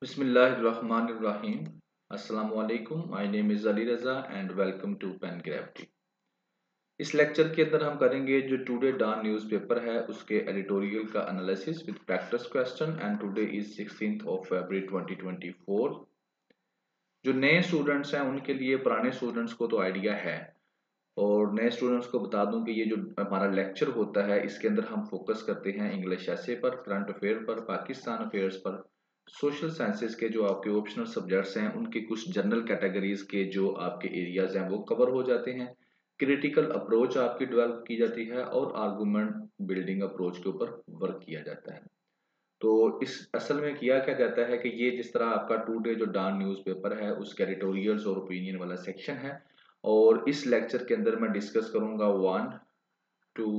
Bismillahirrahmanirrahim. Assalamu alaikum. My name is Ali Raza and welcome to Pen Gravity. इस lecture के अंदर हम करेंगे जो टुडे डॉन न्यूज़पेपर है उसके एडिटोरियल का analysis with practice question and today is 16th of February 2024. जो नए स्टूडेंट्स हैं उनके लिए पुराने स्टूडेंट्स को तो आइडिया है और नए स्टूडेंट्स को बता दूं कि ये जो हमारा लेक्चर होता है इसके अंदर हम फोकस करते हैं इंग्लिश ऐसे पर, करंट अफेयर पर, पाकिस्तान अफेयर्स पर, सोशल साइंसेज के जो आपके ऑप्शनल सब्जेक्ट्स हैं उनके कुछ जनरल कैटेगरीज के जो आपके एरियाज हैं वो कवर हो जाते हैं। क्रिटिकल अप्रोच आपकी डेवलप की जाती है और आर्गूमेंट बिल्डिंग अप्रोच के ऊपर वर्क किया जाता है। तो इस असल में किया क्या जाता है कि ये जिस तरह आपका टुडे जो डॉन न्यूज़पेपर है उसके एडिटोरियल्स और ओपिनियन वाला सेक्शन है और इस लेक्चर के अंदर मैं डिस्कस करूंगा 1, 2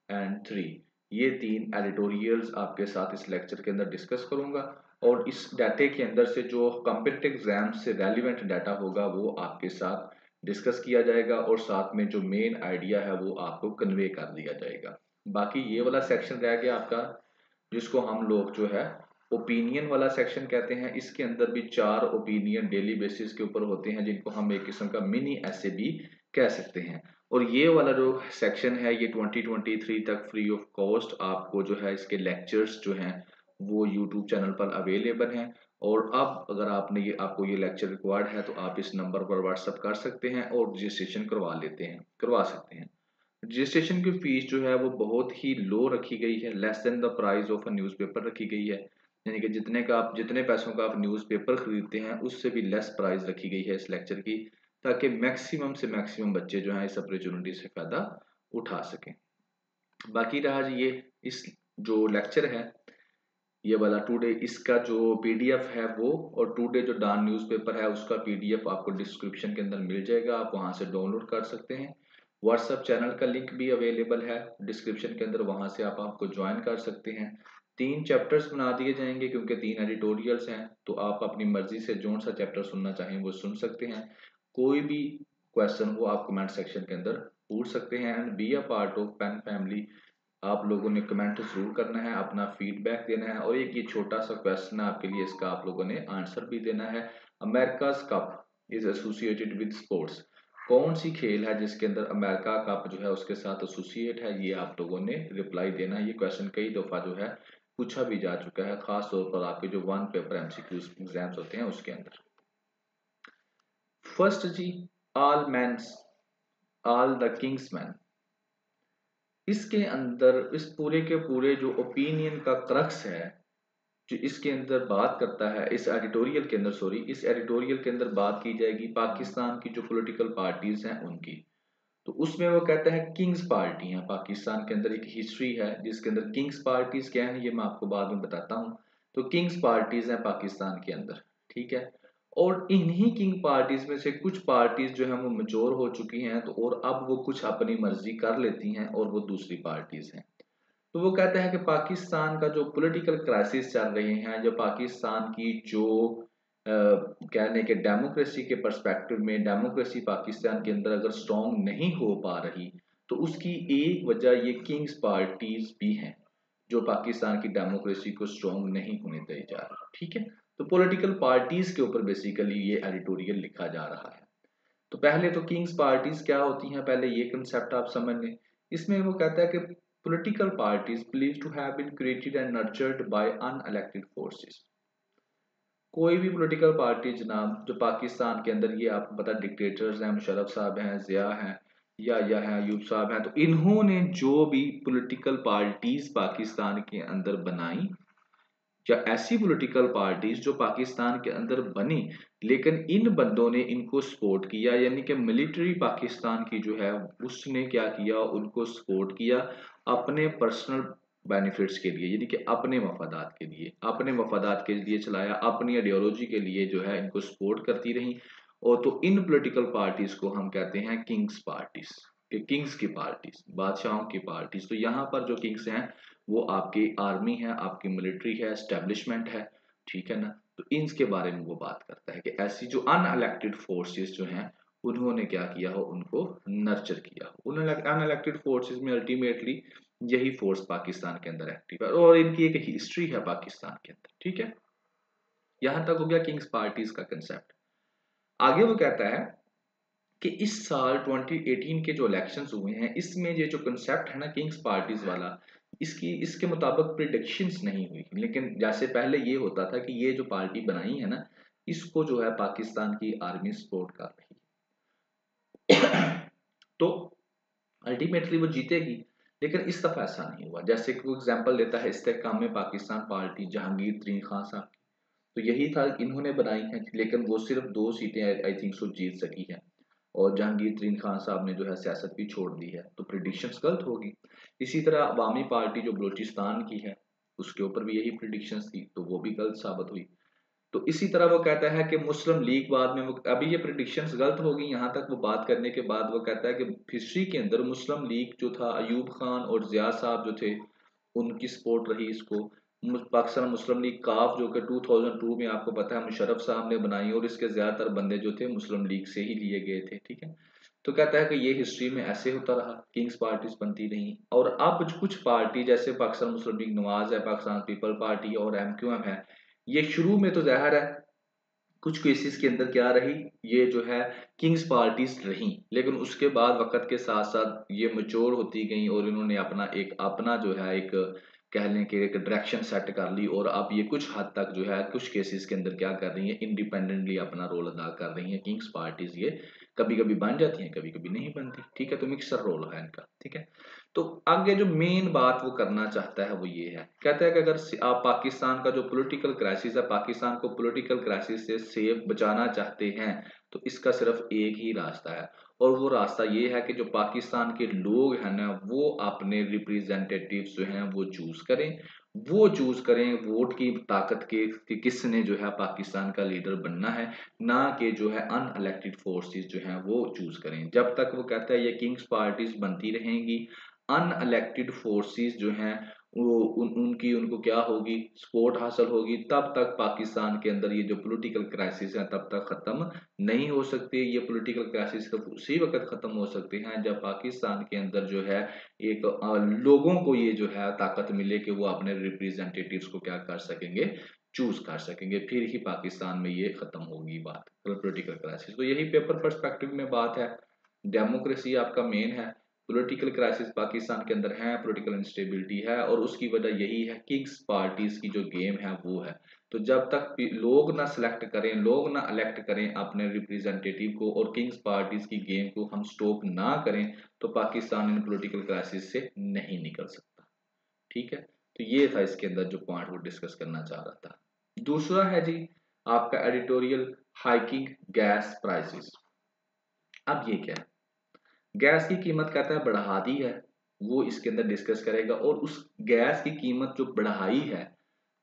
एंड 3। ये तीन एडिटोरियल्स आपके साथ इस लेक्चर के अंदर डिस्कस करूंगा और इस डाटे के अंदर से जो कॉम्पिटिटिव एग्जाम से रेलिवेंट डाटा होगा वो आपके साथ डिस्कस किया जाएगा और साथ में जो मेन आइडिया है वो आपको कन्वे कर दिया जाएगा। बाकी ये वाला सेक्शन रह गया आपका जिसको हम लोग जो है ओपिनियन वाला सेक्शन कहते हैं। इसके अंदर भी 4 ओपिनियन डेली बेसिस के ऊपर होते हैं जिनको हम एक किस्म का मिनी ऐसे भी कह सकते हैं। और ये वाला जो सेक्शन है ये 2023 तक फ्री ऑफ कॉस्ट आपको जो है इसके लेक्चर्स जो हैं वो यूट्यूब चैनल पर अवेलेबल हैं। और अब अगर आपने ये आपको ये लेक्चर रिक्वायर्ड है तो आप इस नंबर पर व्हाट्सअप कर सकते हैं और रजिस्ट्रेशन करवा सकते हैं। रजिस्ट्रेशन की फीस जो है वो बहुत ही लो रखी गई है, less than the price of a newspaper रखी गई है। यानी कि जितने पैसों का आप न्यूज़पेपर खरीदते हैं उससे भी लेस प्राइस रखी गई है इस लेक्चर की, ताकि मैक्सिमम से मैक्सिमम बच्चे जो हैं इस अपॉर्चुनिटी से फायदा उठा सकें। बाकी रहा जी ये इस जो लेक्चर है ये वाला टुडे, इसका जो पीडीएफ है वो और टुडे जो डॉन न्यूज़पेपर है उसका पीडीएफ आपको डिस्क्रिप्शन के अंदर मिल जाएगा, आप वहां से डाउनलोड कर सकते हैं। व्हाट्सएप चैनल का लिंक भी अवेलेबल है डिस्क्रिप्शन के अंदर, वहां से आप आपको ज्वाइन कर सकते हैं। 3 चैप्टर्स बना दिए जाएंगे क्योंकि 3 एडिटोरियल्स हैं, तो आप अपनी मर्जी से जो सा चैप्टर सुनना चाहें वो सुन सकते हैं। कोई भी क्वेश्चन हो आप कमेंट सेक्शन के अंदर पूछ सकते हैं and be a part of pen family. आप लोगों ने कमेंट जरूर करना है, अपना फीडबैक देना है और एक ये छोटा सा क्वेश्चन है आपके लिए, इसका आप लोगों ने आंसर भी देना है। America's cup is associated with sports, कौन सी खेल है जिसके अंदर अमेरिका कप जो है उसके साथ एसोसिएट है, ये आप लोगों ने रिप्लाई देना है। ये क्वेश्चन कई दफा जो है पूछा भी जा चुका है, खास तौर पर आपके जो 1 पेपर एमसीक्यू एग्जाम्स होते हैं उसके अंदर। फर्स्ट जी, all man's all the king's man. इसके अंदर इस पूरे के पूरे जो ओपिनियन का क्रक्स है जो इसके अंदर बात करता है, इस एडिटोरियल के अंदर इस एडिटोरियल के अंदर बात की जाएगी पाकिस्तान की जो पॉलिटिकल पार्टीज हैं उनकी। तो उसमें वो कहता है किंग्स पार्टी है पाकिस्तान के अंदर, एक हिस्ट्री है जिसके अंदर किंग्स पार्टीज क्या है ये मैं आपको बाद में बताता हूँ। तो किंग्स पार्टीज हैं पाकिस्तान के अंदर, ठीक है। और इन्हीं किंग पार्टीज में से कुछ पार्टीज जो है वो मेच्योर हो चुकी हैं, तो और अब वो कुछ अपनी मर्जी कर लेती हैं और वो दूसरी पार्टीज हैं। तो वो कहता है कि पाकिस्तान का जो पॉलिटिकल क्राइसिस चल रहे हैं, जो पाकिस्तान की जो कहने के डेमोक्रेसी के पर्सपेक्टिव में डेमोक्रेसी पाकिस्तान के अंदर अगर स्ट्रॉन्ग नहीं हो पा रही तो उसकी एक वजह ये किंग्स पार्टीज भी हैं जो पाकिस्तान की डेमोक्रेसी को स्ट्रॉन्ग नहीं होने दी जा रही, ठीक है। तो पॉलिटिकल पार्टीज के ऊपर बेसिकली ये एडिटोरियल लिखा जा रहा है। तो पहले तो किंग्स पार्टीज क्या होती हैं, पहले ये कंसेप्ट आप समझ लें। इसमें वो कहता है कि political parties believe to have been created and nurtured by unelected forces. कोई भी पॉलिटिकल पार्टी जनाब जो पाकिस्तान के अंदर, ये आपको पता डिक्टेटर्स हैं, मुशर्रफ साहब हैं, जिया हैं या हैं, अयूब साहब हैं, तो इन्होंने जो भी पॉलिटिकल पार्टीज पाकिस्तान के अंदर बनाई या ऐसी पॉलिटिकल पार्टीज जो पाकिस्तान के अंदर बनी लेकिन इन बंदों ने इनको सपोर्ट किया, यानी कि मिलिट्री पाकिस्तान की जो है उसने क्या किया, उनको सपोर्ट किया अपने पर्सनल बेनिफिट्स के लिए, यानी कि अपने मफादात के लिए, अपने मफादात के लिए चलाया, अपनी आइडियोलॉजी के लिए जो है इनको सपोर्ट करती रही। और तो इन पॉलिटिकल पार्टीज को हम कहते हैं किंग्स पार्टीज, किंग्स की पार्टीज, बादशाहों की पार्टीज। तो यहाँ पर जो किंग्स हैं वो आपकी आर्मी है, आपकी मिलिट्री है, एस्टेब्लिशमेंट है, ठीक है ना। तो इनके बारे में वो बात करता है कि ऐसी जो अनइलेक्टेड फोर्सेस जो हैं उन्होंने क्या किया हो, उनको नर्चर किया हो। उन अनइलेक्टेड फोर्सेस में अल्टीमेटली यही फोर्स पाकिस्तान के अंदर एक्टिव है और इनकी एक हिस्ट्री है पाकिस्तान के अंदर, ठीक है। यहां तक हो गया किंग्स पार्टीज का कंसेप्ट। आगे वो कहता है कि इस साल 2018 के जो इलेक्शंस हुए हैं इसमें ये जो कंसेप्ट है ना किंग्स पार्टीज वाला, इसके मुताबिक प्रिडिक्शंस नहीं हुई, लेकिन जैसे पहले ये होता था कि ये जो पार्टी बनाई है ना इसको जो है पाकिस्तान की आर्मी सपोर्ट कर रही है तो अल्टीमेटली वो जीतेगी। लेकिन इस दफा ऐसा नहीं हुआ। जैसे कि वो एग्जांपल देता है इस्तेहकाम में पाकिस्तान पार्टी जहांगीर तरीन खान साहब की, तो यही था इन्होंने बनाई है, लेकिन वो सिर्फ 2 सीटें आई थिंक सो जीत सकी है और जहांगीर तरीन खान साहब ने जो है सियासत भी छोड़ दी है, तो प्रिडिक्शंस गलत होगी। इसी तरह अवामी पार्टी जो बलूचिस्तान की है उसके ऊपर भी यही प्रिडिक्शंस थी, तो वो भी गलत साबित हुई। तो इसी तरह वो कहता है कि मुस्लिम लीग बाद में वो अभी ये प्रिडिक्शंस गलत हो गई, यहाँ तक वो बात करने के बाद वो कहता है कि हिस्ट्री के अंदर मुस्लिम लीग जो था अयूब खान और जिया साहब जो थे उनकी सपोर्ट रही इसको। पाकिस्तान मुस्लिम लीग काफ जो कि 2002 में आपको पता है मुशर्रफ साहब ने बनाई और इसके ज्यादातर बंदे जो थे मुस्लिम लीग से ही लिए गए थे, ठीक है। तो कहता है कि ये हिस्ट्री में ऐसे होता रहा, किंग्स पार्टीज बनती रही। और अब कुछ पार्टी जैसे पाकिस्तान मुस्लिम लीग नवाज है, पाकिस्तान पीपल पार्टी और MQM है, ये शुरू में तो जाहिर है कुछ केसेस के अंदर क्या रही, ये जो है किंग्स पार्टीज रही, लेकिन उसके बाद वक्त के साथ साथ ये मैच्योर होती गई और इन्होंने अपना जो है एक कह लें कि एक डायरेक्शन सेट कर ली और अब ये कुछ हद तक जो है कुछ केसेस के अंदर क्या कर रही है इंडिपेंडेंटली अपना रोल अदा कर रही है किंग्स पार्टीज। ये कभी कभी बन जाती हैं, कभी कभी नहीं बनती, ठीक है। तो मिक्सर रोल है इनका, ठीक है। तो आगे जो मेन बात वो करना चाहता है वो ये है, कहता है कि अगर आप पाकिस्तान का जो पॉलिटिकल क्राइसिस है, पाकिस्तान को पॉलिटिकल क्राइसिस से सेफ बचाना चाहते हैं तो इसका सिर्फ एक ही रास्ता है और वो रास्ता ये है कि जो पाकिस्तान के लोग हैं ना वो अपने रिप्रेजेंटेटिव्स जो हैं वो चूज करें वोट की ताकत के कि किसने जो है पाकिस्तान का लीडर बनना है, ना कि जो है अनइलेक्टेड फोर्सेस जो हैं वो चूज करें। जब तक वो कहता है ये किंग्स पार्टीज बनती रहेंगी, अनइलेक्टेड फोर्सेस जो हैं वो उनकी उनको क्या होगी सपोर्ट हासिल होगी, तब तक पाकिस्तान के अंदर ये जो पॉलिटिकल क्राइसिस है तब तक खत्म नहीं हो सकती। ये पॉलिटिकल क्राइसिस तो उसी वक्त खत्म हो सकते हैं जब पाकिस्तान के अंदर जो है एक लोगों को ये जो है ताकत मिले कि वो अपने रिप्रेजेंटेटिव्स को क्या कर सकेंगे, चूज कर सकेंगे, फिर ही पाकिस्तान में ये खत्म होगी बात पॉलिटिकल क्राइसिस। तो यही पेपर पर्सपेक्टिव में बात है, डेमोक्रेसी आपका मेन है, पॉलिटिकल क्राइसिस पाकिस्तान के अंदर है, पॉलिटिकल इंस्टेबिलिटी है और उसकी वजह यही है किंग्स पार्टीज की जो गेम है वो है। तो जब तक लोग ना सिलेक्ट करें, लोग ना इलेक्ट करें अपने रिप्रेजेंटेटिव को और किंग्स पार्टीज की गेम को हम स्टॉप ना करें तो पाकिस्तान इन पॉलिटिकल क्राइसिस से नहीं निकल सकता, ठीक है। तो ये था इसके अंदर जो पॉइंट वो डिस्कस करना चाह रहा था। दूसरा है जी आपका एडिटोरियल, हाइकिंग गैस प्राइसेस। अब ये क्या है, गैस की कीमत कहता है बढ़ा दी है, वो इसके अंदर डिस्कस करेगा। और उस गैस की कीमत जो बढ़ाई है,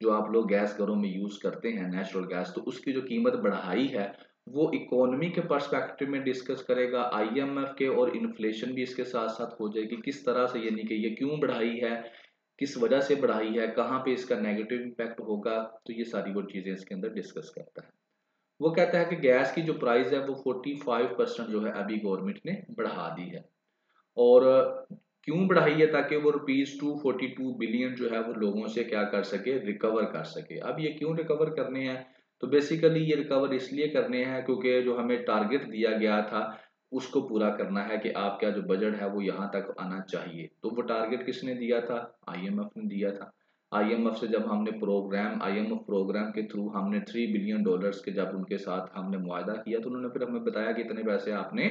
जो आप लोग गैस घरों में यूज करते हैं नेचुरल गैस, तो उसकी जो कीमत बढ़ाई है वो इकोनॉमी के पर्सपेक्टिव में डिस्कस करेगा, IMF के, और इन्फ्लेशन भी इसके साथ साथ हो जाएगी किस तरह से, यानी कि ये क्यों बढ़ाई है, किस वजह से बढ़ाई है, कहाँ पे इसका नेगेटिव इम्पैक्ट होगा, तो ये सारी वो चीजें इसके अंदर डिस्कस करता है। वो कहता है कि गैस की जो प्राइस है वो 45% जो है अभी गवर्नमेंट ने बढ़ा दी है। और क्यों बढ़ाई है, ताकि वो ₹242 बिलियन जो है वो लोगों से क्या कर सके, रिकवर कर सके। अब ये क्यों रिकवर करने हैं, तो बेसिकली ये रिकवर इसलिए करने हैं क्योंकि जो हमें टारगेट दिया गया था उसको पूरा करना है कि आपका जो बजट है वो यहाँ तक आना चाहिए। तो वो टारगेट किसने दिया था, IMF ने दिया था। IMF से जब हमने IMF प्रोग्राम के थ्रू हमने $3 बिलियन के जब उनके साथ हमने मुआहदा किया तो उन्होंने फिर हमें बताया कि इतने पैसे आपने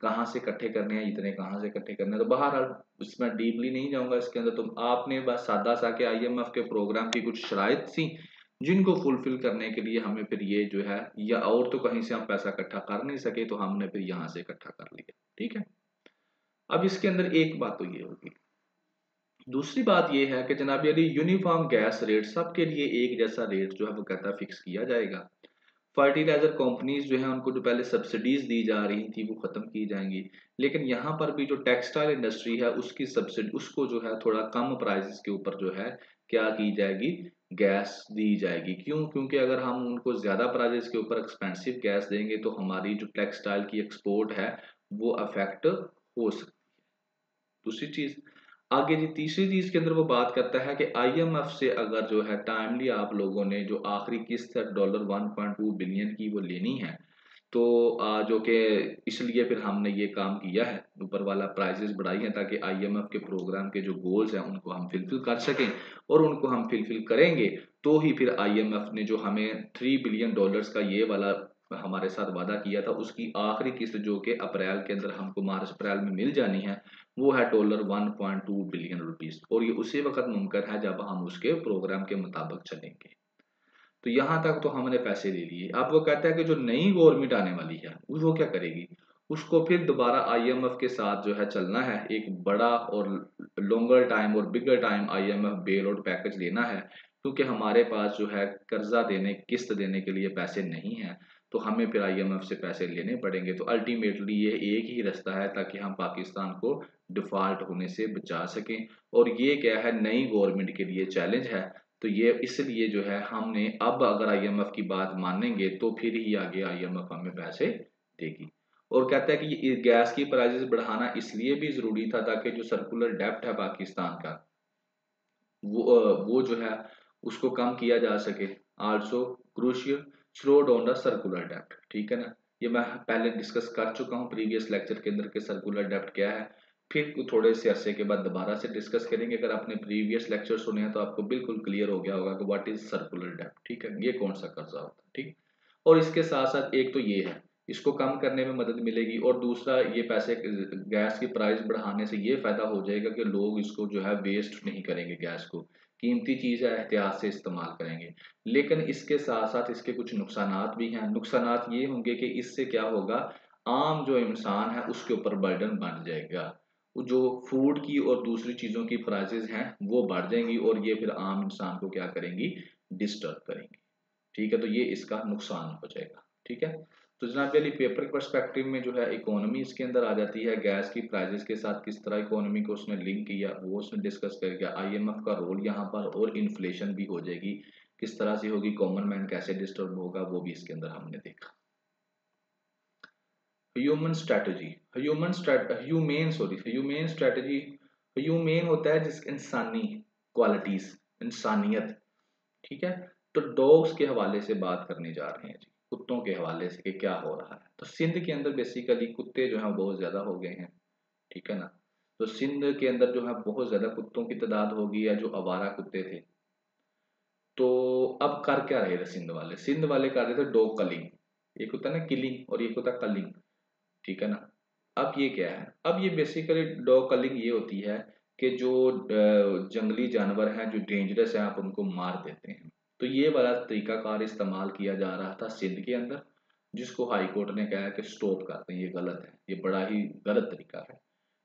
कहाँ से इकट्ठे करने हैं, इतने कहाँ से इकट्ठे करने हैं। तो बहरहाल इसमें डीपली नहीं जाऊंगा इसके अंदर, तो आपने बस सादा सा के IMF के प्रोग्राम की कुछ शराइत थी जिनको फुलफिल करने के लिए हमें फिर ये जो है, या और तो कहीं से हम पैसा इकट्ठा कर नहीं सके तो हमने फिर यहाँ से इकट्ठा कर लिया, ठीक है। अब इसके अंदर एक बात तो ये होगी, दूसरी बात ये है कि जनाब यदि यूनिफॉर्म गैस रेट सबके लिए एक जैसा रेट जो है वो कहता फिक्स किया जाएगा। फर्टिलाइजर कंपनीज जो है उनको जो पहले सब्सिडीज दी जा रही थी वो खत्म की जाएंगी, लेकिन यहाँ पर भी जो टेक्सटाइल इंडस्ट्री है उसकी सब्सिडी उसको जो है थोड़ा कम प्राइसेस के ऊपर जो है क्या की जाएगी, गैस दी जाएगी। क्यों, क्योंकि अगर हम उनको ज्यादा प्राइसेस के ऊपर एक्सपेंसिव गैस देंगे तो हमारी जो टेक्सटाइल की एक्सपोर्ट है वो अफेक्ट हो सकती है। दूसरी चीज, आगे जी तीसरी चीज के अंदर वो बात करता है कि आईएमएफ से अगर जो है टाइमली आप लोगों ने जो आखिरी किस्त है डॉलर 1.2 बिलियन की वो लेनी है, तो जो कि इसलिए फिर हमने ये काम किया है, ऊपर वाला प्राइजेस बढ़ाई है ताकि आईएमएफ के प्रोग्राम के जो गोल्स हैं उनको हम फिलफिल कर सकें, और उनको हम फिलफिल करेंगे तो ही फिर आईएमएफ ने जो हमें $3 बिलियन का ये वाला हमारे साथ वादा किया था उसकी आखिरी किस्त जो कि अप्रैल के अंदर हमको मार्च अप्रैल में मिल जानी है, वो है डॉलर 1.2 बिलियन रुपीस, और ये उसी वक्त मुमकिन है जब हम उसके प्रोग्राम के मुताबिक चलेंगे। तो यहाँ तक तो हमने पैसे ले लिए। अब वो कहता है कि जो नई गवर्नमेंट आने वाली है वो क्या करेगी, उसको फिर दोबारा आईएमएफ के साथ जो है चलना है, एक बड़ा और लॉन्गर टाइम और bigger time IMF bail out package लेना है, क्योंकि हमारे पास जो है कर्जा देने किस्त देने के लिए पैसे नहीं है, तो हमें फिर आईएमएफ से पैसे लेने पड़ेंगे। तो अल्टीमेटली ये एक ही रास्ता है ताकि हम पाकिस्तान को डिफॉल्ट होने से बचा सकें, और ये क्या है नई गवर्नमेंट के लिए चैलेंज है। तो ये इसलिए जो है हमने अब अगर आईएमएफ की बात मानेंगे तो फिर ही आगे आईएमएफ हमें पैसे देगी। और कहता है कि ये गैस की प्राइसेस बढ़ाना इसलिए भी जरूरी था ताकि जो सर्कुलर डेब्ट है पाकिस्तान का वो जो है उसको कम किया जा सके। Also crucial slow down the circular डेब्ट, ठीक है ना। ये मैं पहले डिस्कस कर चुका हूँ प्रीवियस लेक्चर के अंदर के सर्कुलर डेब्ट क्या है, फिर थोड़े से अरसे के बाद दोबारा से डिस्कस करेंगे। अगर आपने प्रीवियस लेक्चर सुने हैं तो आपको बिल्कुल क्लियर हो गया होगा कि व्हाट इज सर्कुलर डेब्ट, ठीक है, ये कौन सा कर्जा होता है, ठीक। और इसके साथ साथ एक तो ये है इसको कम करने में मदद मिलेगी, और दूसरा ये पैसे गैस की प्राइस बढ़ाने से ये फायदा हो जाएगा कि लोग इसको जो है वेस्ट नहीं करेंगे, गैस को कीमती चीज है एहतियात से इस्तेमाल करेंगे। लेकिन इसके साथ साथ इसके कुछ नुकसानात भी हैं। नुकसानात ये होंगे कि इससे क्या होगा, आम जो इंसान है उसके ऊपर बर्डन बढ़ जाएगा, जो फूड की और दूसरी चीजों की प्राइसेस हैं वो बढ़ जाएंगी, और ये फिर आम इंसान को क्या करेंगी, डिस्टर्ब करेंगी, ठीक है। तो ये इसका नुकसान हो जाएगा, ठीक है। तो जनाब अली पेपर के पर्सपेक्टिव में जो है इकोनॉमी इसके अंदर आ जाती है, गैस की प्राइसेस के साथ किस तरह इकोनॉमी को उसने लिंक किया वो उसने डिस्कस कर गया, आईएमएफ का रोल यहाँ पर, और इन्फ्लेशन भी हो जाएगी किस तरह से होगी, कॉमन मैन कैसे डिस्टर्ब होगा वो भी इसके अंदर हमने देखा। Human strategy, humane strategy, humane होता है जिस इंसानी क्वालिटीज, इंसानियत, ठीक है। तो डॉग्स के हवाले से बात करने जा रहे हैं जी, कुत्तों के हवाले से कि क्या हो रहा है। तो सिंध के अंदर बेसिकली कुत्ते जो हैं बहुत ज्यादा हो गए हैं, ठीक है ना। तो सिंध के अंदर जो है बहुत ज्यादा कुत्तों की तादाद हो गई है, जो आवारा कुत्ते थे। तो अब कर क्या रहे थे सिंध वाले, सिंध वाले कर रहे थे डॉग कलिंग, एक होता है ना किलिंग और एक होता है कलिंग, ठीक है ना। अब ये क्या है, अब ये बेसिकली डॉग कलिंग ये होती है कि जो जंगली जानवर हैं जो डेंजरस है आप उनको मार देते हैं। तो ये वाला तरीकाकार इस्तेमाल किया जा रहा था सिंध के अंदर, जिसको हाई कोर्ट ने कहा कि स्टॉप कर दें, ये गलत है, ये बड़ा ही गलत तरीका है।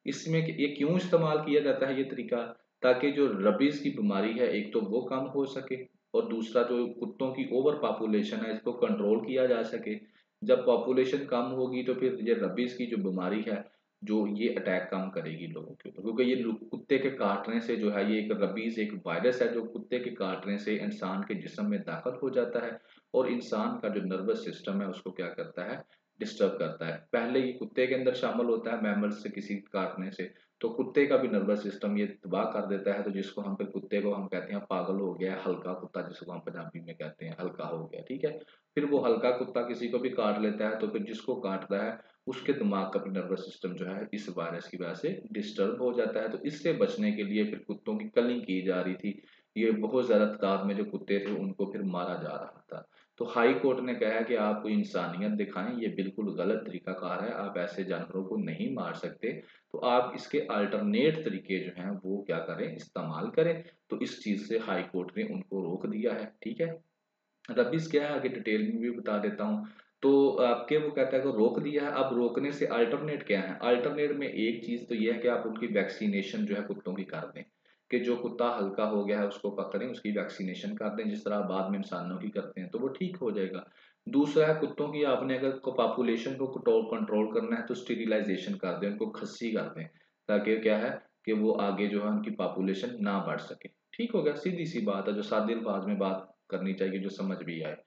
इसमें ये क्यों इस्तेमाल किया जाता है ये तरीका, ताकि जो रबीज की बीमारी है एक तो वो कम हो सके, और दूसरा जो कुत्तों की ओवर पॉपुलेशन है इसको कंट्रोल किया जा सके। जब पॉपुलेशन कम होगी तो फिर ये रबीज की जो बीमारी है जो ये अटैक कम करेगी लोगों के ऊपर, क्योंकि ये कुत्ते के काटने से जो है ये एक रबीज एक वायरस है जो कुत्ते के काटने से इंसान के जिस्म में दाखिल हो जाता है, और इंसान का जो नर्वस सिस्टम है उसको क्या करता है, डिस्टर्ब करता है। पहले ये कुत्ते के अंदर शामिल होता है मैमल से किसी काटने से, तो कुत्ते का भी नर्वस सिस्टम ये तबाह कर देता है, तो जिसको हम फिर कुत्ते को हम कहते हैं पागल हो गया, हल्का कुत्ता जिसको हम पंजाबी में कहते हैं हल्का हो गया, ठीक है। फिर वो हल्का कुत्ता किसी को भी काट लेता है तो फिर जिसको काटता है उसके दिमाग का भी नर्वस सिस्टम जो है इस वायरस की वजह से डिस्टर्ब हो जाता है। तो इससे बचने के लिए फिर कुत्तों की कलिंग की जा रही थी, ये बहुत ज्यादा तादाद में जो कुत्ते थे उनको फिर मारा जा रहा था। तो हाई कोर्ट ने कहा कि आप कोई इंसानियत दिखाएं, ये बिल्कुल गलत तरीकाकार है, आप ऐसे जानवरों को नहीं मार सकते, तो आप इसके अल्टरनेट तरीके जो हैं वो क्या करें, इस्तेमाल करें। तो इस चीज से हाई कोर्ट ने उनको रोक दिया है, ठीक है। रबीज क्या है आगे डिटेल में भी बता देता हूँ। तो आपके वो कहता है कि रोक दिया है, अब रोकने से अल्टरनेट क्या है, अल्टरनेट में एक चीज तो ये है कि आप उनकी वैक्सीनेशन जो है कुत्तों की कर दें, कि जो कुत्ता हल्का हो गया है उसको पकड़ें उसकी वैक्सीनेशन कर दें, जिस तरह बाद में इंसानों की करते हैं, तो वो ठीक हो जाएगा। दूसरा है कुत्तों की आपने अगर पॉपुलेशन को कंट्रोल करना है तो स्टेरिलाइजेशन कर दें, उनको खस्सी कर दें, ताकि क्या है कि वो आगे जो है उनकी पॉपुलेशन ना बढ़ सके। ठीक हो गया, सीधी सी बात है जो सादे अल्फाज में बात करनी चाहिए जो समझ भी आए।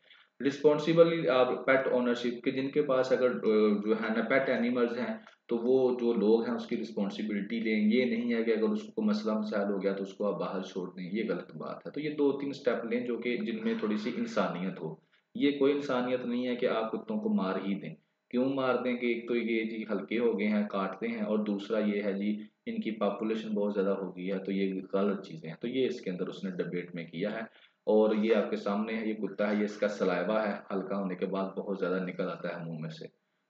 रिस्पॉन्सिबली आप पेट ओनरशिप के जिनके पास अगर जो है ना पेट एनिमल्स हैं तो वो जो लोग हैं उसकी रिस्पॉन्सिबिलिटी लें। ये नहीं है कि अगर उसको मसला मसाइल हो गया तो उसको आप बाहर छोड़ दें, ये गलत बात है। तो ये 2-3 स्टेप लें जो कि जिनमें थोड़ी सी इंसानियत हो। ये कोई इंसानियत नहीं है कि आप कुत्तों को मार ही दें। क्यों मार दें कि एक तो ये जी हल्के हो गए हैं, काटते हैं, और दूसरा ये है जी इनकी पॉपुलेशन बहुत ज़्यादा हो गई है, तो ये गलत चीज़ें हैं। तो ये इसके अंदर उसने डिबेट में किया है। और ये आपके सामने है, ये कुत्ता है, ये इसका सलाइवा है, हल्का होने के बाद बहुत ज़्यादा निकल आता है मुंह में से।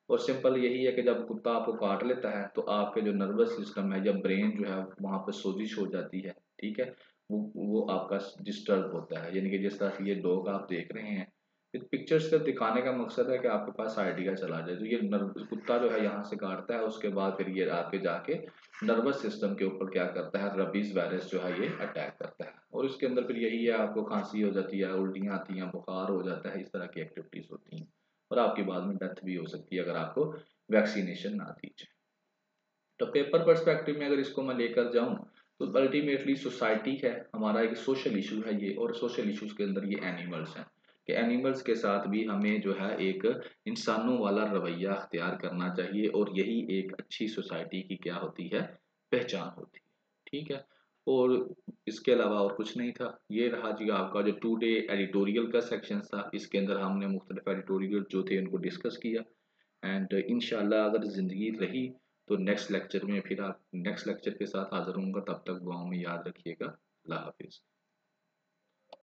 और सिंपल यही है कि जब कुत्ता आपको काट लेता है तो आपके जो नर्वस सिस्टम है या ब्रेन जो है वहाँ पे सोजिश हो जाती है, ठीक है। वो आपका डिस्टर्ब होता है, यानी कि जिस तरह से ये डॉग आप देख रहे हैं, पिक्चर्स से दिखाने का मकसद है कि आपके पास आइडिया चला जाए। तो ये कुत्ता जो है यहाँ से काटता है, उसके बाद फिर ये आगे जाके नर्वस सिस्टम के ऊपर क्या करता है, रबीज वायरस जो है ये अटैक करता है, और इसके अंदर फिर यही है, आपको खांसी हो जाती है, उल्टियाँ आती हैं, बुखार हो जाता है, इस तरह की एक्टिविटीज होती हैं, और आपकी बाद में डेथ भी हो सकती है अगर आपको वैक्सीनेशन ना दी जाए। तो पेपर पर्सपेक्टिव में अगर इसको मैं लेकर जाऊं तो अल्टीमेटली सोसाइटी है हमारा, एक सोशल इशू है ये, और सोशल इश्यूज के अंदर ये एनिमल्स हैं कि एनिमल्स के साथ भी हमें जो है एक इंसानों वाला रवैया अख्तियार करना चाहिए, और यही एक अच्छी सोसाइटी की क्या होती है, पहचान होती है, ठीक है। और इसके अलावा और कुछ नहीं था। ये रहा जी आपका जो टू डे एडिटोरियल का सेक्शन था, इसके अंदर हमने मुख्तलिफ एडिटोरियल जो थे उनको डिस्कस किया। एंड इंशाल्लाह अगर ज़िंदगी रही तो नेक्स्ट लेक्चर में फिर आप नेक्स्ट लेक्चर के साथ हाज़िर होऊंगा। तब तक दुआओं में याद रखिएगा। अल्लाह हाफिज़।